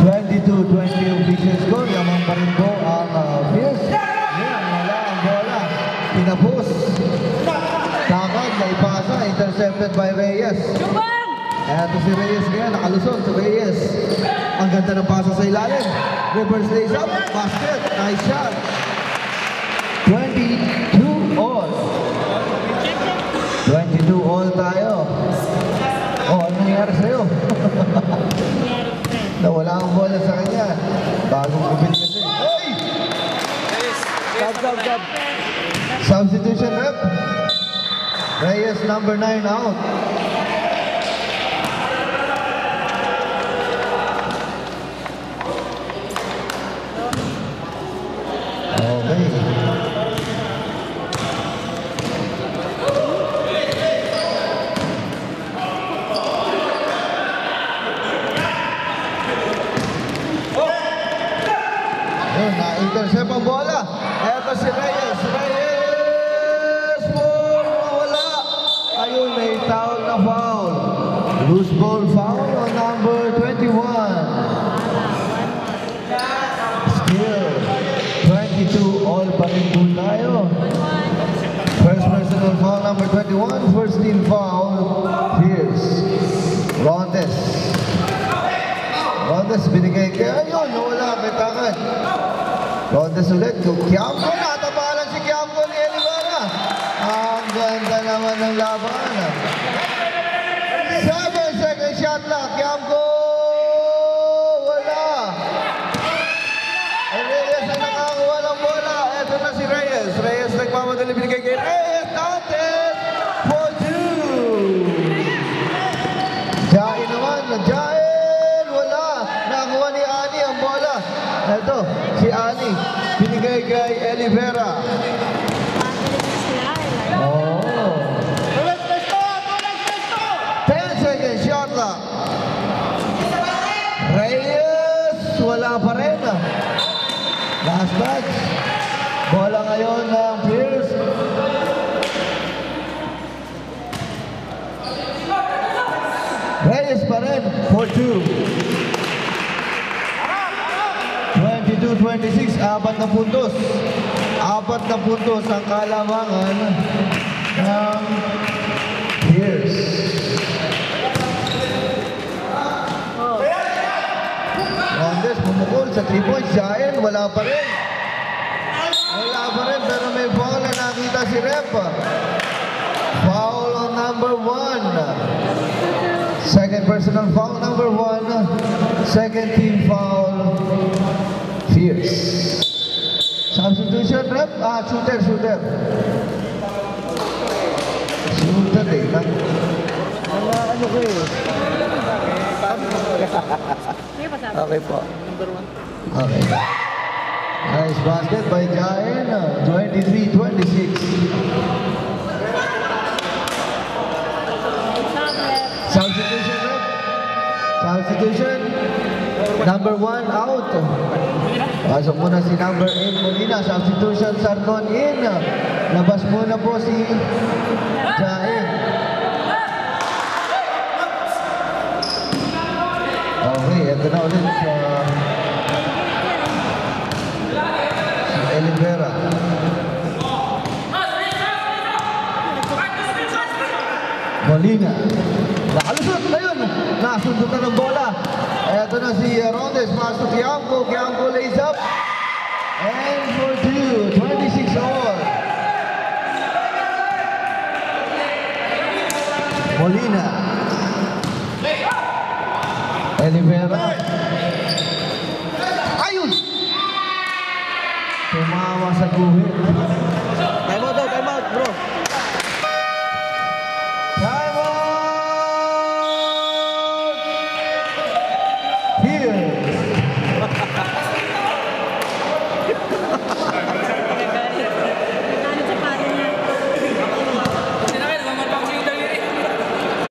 22-20 official score. Yamang pa rin po ang Fierce. Yan, wala ang bola. Pinapos. Takad, naipasa. Intercepted by Reyes. Eto si Reyes ngayon, nakalusot si Reyes. Ang ganda ng pasa sa ilalim. Reverse lays up, basket, nice shot. 22 all. 22 all tayo. Oh, ano nangyari sa'yo? Nawala ang bola sa kanya. Bagong kupit kasi. Hey! Stop. Substitution rep. Reyes number 9 out. Okay. Ayun, na-intercept ang bola. Eto si Reyes. Reyes! Wala. Ayun, may foul na foul. Loose ball foul on number 21. Still 22 all pa rin po tayo. First personal foul number 21. First team foul. Here's Rondes. Rondes binigay kaya ayun, nawala kay Takad. Rondes ulit. Kiamco, natapalan si Kiamco ni Elivera. Ang ganda naman ng laban. 7-second shot lang. Kiamco, wala. Reyes ang nakakuha ng bola. Eto na si Reyes. Reyes nagmamadali binigay kay Reyes. Dantes for 2. Jain naman. Jain. Wala. Nakakuha ni Ani ang bola. Eto, si Ani. Binigay kay Elivera. Oh. 10-second shot lang. Reyes. Wala pa rin. Last match. Bola ngayon ng Fierce. Reyes pa rin for 2. 22-26, 4 na puntos. 4 na puntos ang kalamangan ng Fierce. Rondes pumukul sa 3 points. Jain, wala pa rin. Wala pa rin, pero may foul na nakita si Rep. Foul on number 1. Second personal foul number 1. Second team foul. Fierce. Substitution Rep. Shooter. Shooter eh. Ano ko eh. Okay po. Okay. Nice basket by Jain. 23-26. Substitution rep. Substitution. Number 1 out. Pasok muna si number 8 Molina. Substitution Sarcon in. Labas muna po si Jain. Okay, ito na ulit si Elivera. Molina. Nakalusot na yun. Nasundot na ng bola. Ito na si Rondes. Pasok Kiamco. Kiamco lays up. And for 2. 26 all. Molina. Elivera. Ayun! Tumama sa guhit. Time out, bro.